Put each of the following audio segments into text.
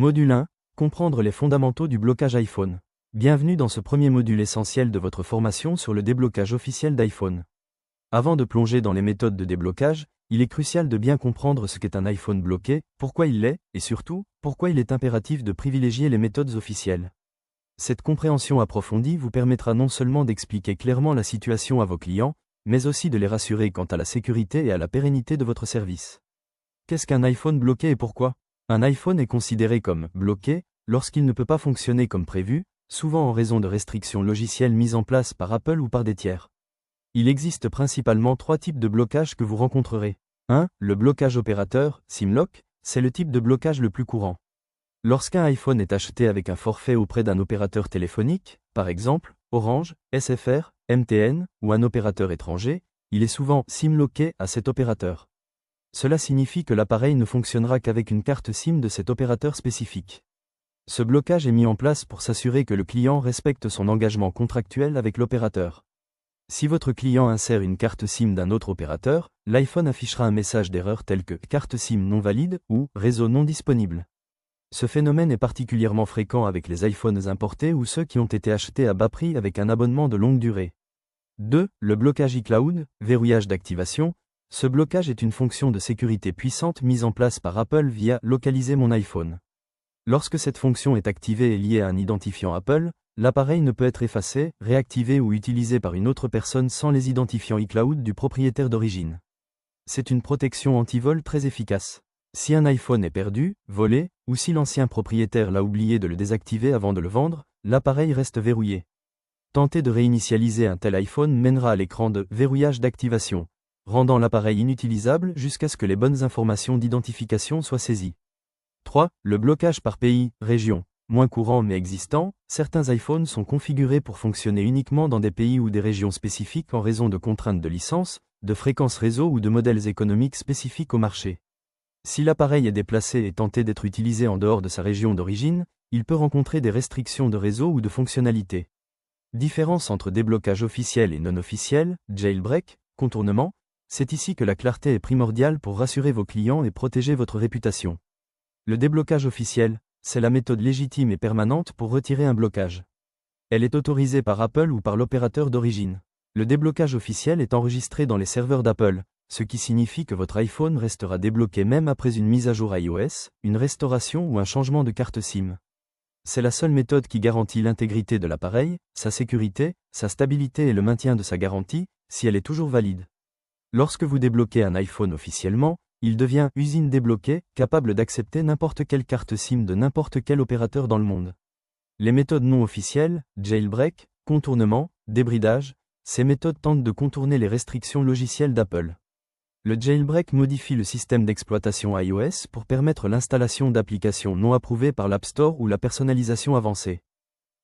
Module 1. Comprendre les fondamentaux du blocage iPhone. Bienvenue dans ce premier module essentiel de votre formation sur le déblocage officiel d'iPhone. Avant de plonger dans les méthodes de déblocage, il est crucial de bien comprendre ce qu'est un iPhone bloqué, pourquoi il l'est, et surtout, pourquoi il est impératif de privilégier les méthodes officielles. Cette compréhension approfondie vous permettra non seulement d'expliquer clairement la situation à vos clients, mais aussi de les rassurer quant à la sécurité et à la pérennité de votre service. Qu'est-ce qu'un iPhone bloqué et pourquoi ? Un iPhone est considéré comme « bloqué » lorsqu'il ne peut pas fonctionner comme prévu, souvent en raison de restrictions logicielles mises en place par Apple ou par des tiers. Il existe principalement 3 types de blocage que vous rencontrerez. 1. Le blocage opérateur, SIM-lock, c'est le type de blocage le plus courant. Lorsqu'un iPhone est acheté avec un forfait auprès d'un opérateur téléphonique, par exemple, Orange, SFR, MTN, ou un opérateur étranger, il est souvent SIM-locké à cet opérateur. Cela signifie que l'appareil ne fonctionnera qu'avec une carte SIM de cet opérateur spécifique. Ce blocage est mis en place pour s'assurer que le client respecte son engagement contractuel avec l'opérateur. Si votre client insère une carte SIM d'un autre opérateur, l'iPhone affichera un message d'erreur tel que « carte SIM non valide » ou « réseau non disponible ». Ce phénomène est particulièrement fréquent avec les iPhones importés ou ceux qui ont été achetés à bas prix avec un abonnement de longue durée. 2. Le blocage iCloud, verrouillage d'activation. Ce blocage est une fonction de sécurité puissante mise en place par Apple via « Localiser mon iPhone ». Lorsque cette fonction est activée et liée à un identifiant Apple, l'appareil ne peut être effacé, réactivé ou utilisé par une autre personne sans les identifiants iCloud du propriétaire d'origine. C'est une protection anti-vol très efficace. Si un iPhone est perdu, volé, ou si l'ancien propriétaire l'a oublié de le désactiver avant de le vendre, l'appareil reste verrouillé. Tenter de réinitialiser un tel iPhone mènera à l'écran de « verrouillage d'activation », rendant l'appareil inutilisable jusqu'à ce que les bonnes informations d'identification soient saisies. 3. Le blocage par pays, région. Moins courant mais existant, certains iPhones sont configurés pour fonctionner uniquement dans des pays ou des régions spécifiques en raison de contraintes de licence, de fréquences réseau ou de modèles économiques spécifiques au marché. Si l'appareil est déplacé et tenté d'être utilisé en dehors de sa région d'origine, il peut rencontrer des restrictions de réseau ou de fonctionnalité. Différence entre déblocage officiel et non officiel, jailbreak, contournement. C'est ici que la clarté est primordiale pour rassurer vos clients et protéger votre réputation. Le déblocage officiel, c'est la méthode légitime et permanente pour retirer un blocage. Elle est autorisée par Apple ou par l'opérateur d'origine. Le déblocage officiel est enregistré dans les serveurs d'Apple, ce qui signifie que votre iPhone restera débloqué même après une mise à jour iOS, une restauration ou un changement de carte SIM. C'est la seule méthode qui garantit l'intégrité de l'appareil, sa sécurité, sa stabilité et le maintien de sa garantie, si elle est toujours valide. Lorsque vous débloquez un iPhone officiellement, il devient « usine débloquée », capable d'accepter n'importe quelle carte SIM de n'importe quel opérateur dans le monde. Les méthodes non officielles, jailbreak, contournement, débridage, ces méthodes tentent de contourner les restrictions logicielles d'Apple. Le jailbreak modifie le système d'exploitation iOS pour permettre l'installation d'applications non approuvées par l'App Store ou la personnalisation avancée.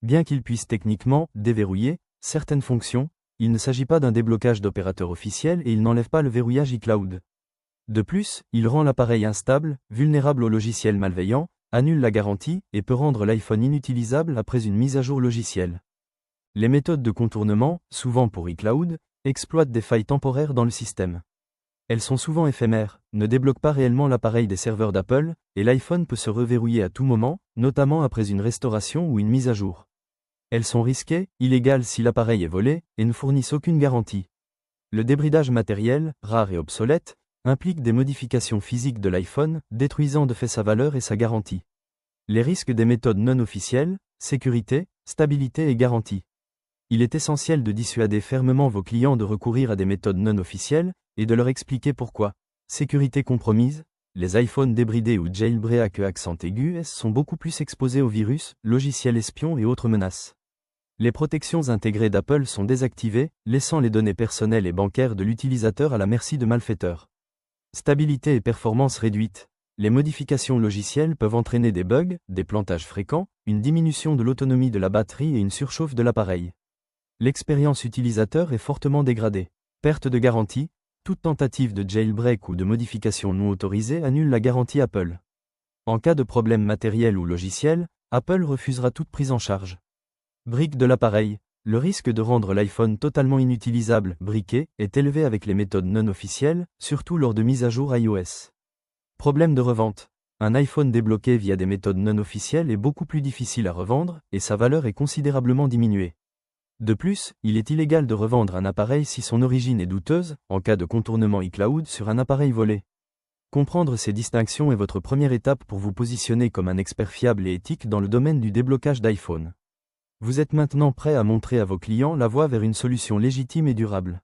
Bien qu'il puisse techniquement déverrouiller certaines fonctions, il ne s'agit pas d'un déblocage d'opérateur officiel et il n'enlève pas le verrouillage iCloud. De plus, il rend l'appareil instable, vulnérable aux logiciels malveillants, annule la garantie et peut rendre l'iPhone inutilisable après une mise à jour logicielle. Les méthodes de contournement, souvent pour iCloud, exploitent des failles temporaires dans le système. Elles sont souvent éphémères, ne débloquent pas réellement l'appareil des serveurs d'Apple, et l'iPhone peut se reverrouiller à tout moment, notamment après une restauration ou une mise à jour. Elles sont risquées, illégales si l'appareil est volé, et ne fournissent aucune garantie. Le débridage matériel, rare et obsolète, implique des modifications physiques de l'iPhone, détruisant de fait sa valeur et sa garantie. Les risques des méthodes non officielles, sécurité, stabilité et garantie. Il est essentiel de dissuader fermement vos clients de recourir à des méthodes non officielles, et de leur expliquer pourquoi. Sécurité compromise, les iPhones débridés ou jailbreak accent aigu sont beaucoup plus exposés aux virus, logiciels espions et autres menaces. Les protections intégrées d'Apple sont désactivées, laissant les données personnelles et bancaires de l'utilisateur à la merci de malfaiteurs. Stabilité et performance réduite. Les modifications logicielles peuvent entraîner des bugs, des plantages fréquents, une diminution de l'autonomie de la batterie et une surchauffe de l'appareil. L'expérience utilisateur est fortement dégradée. Perte de garantie. Toute tentative de jailbreak ou de modification non autorisée annule la garantie Apple. En cas de problème matériel ou logiciel, Apple refusera toute prise en charge. Brique de l'appareil. Le risque de rendre l'iPhone totalement inutilisable, briqué, est élevé avec les méthodes non officielles, surtout lors de mises à jour iOS. Problème de revente. Un iPhone débloqué via des méthodes non officielles est beaucoup plus difficile à revendre, et sa valeur est considérablement diminuée. De plus, il est illégal de revendre un appareil si son origine est douteuse, en cas de contournement iCloud sur un appareil volé. Comprendre ces distinctions est votre première étape pour vous positionner comme un expert fiable et éthique dans le domaine du déblocage d'iPhone. Vous êtes maintenant prêt à montrer à vos clients la voie vers une solution légitime et durable.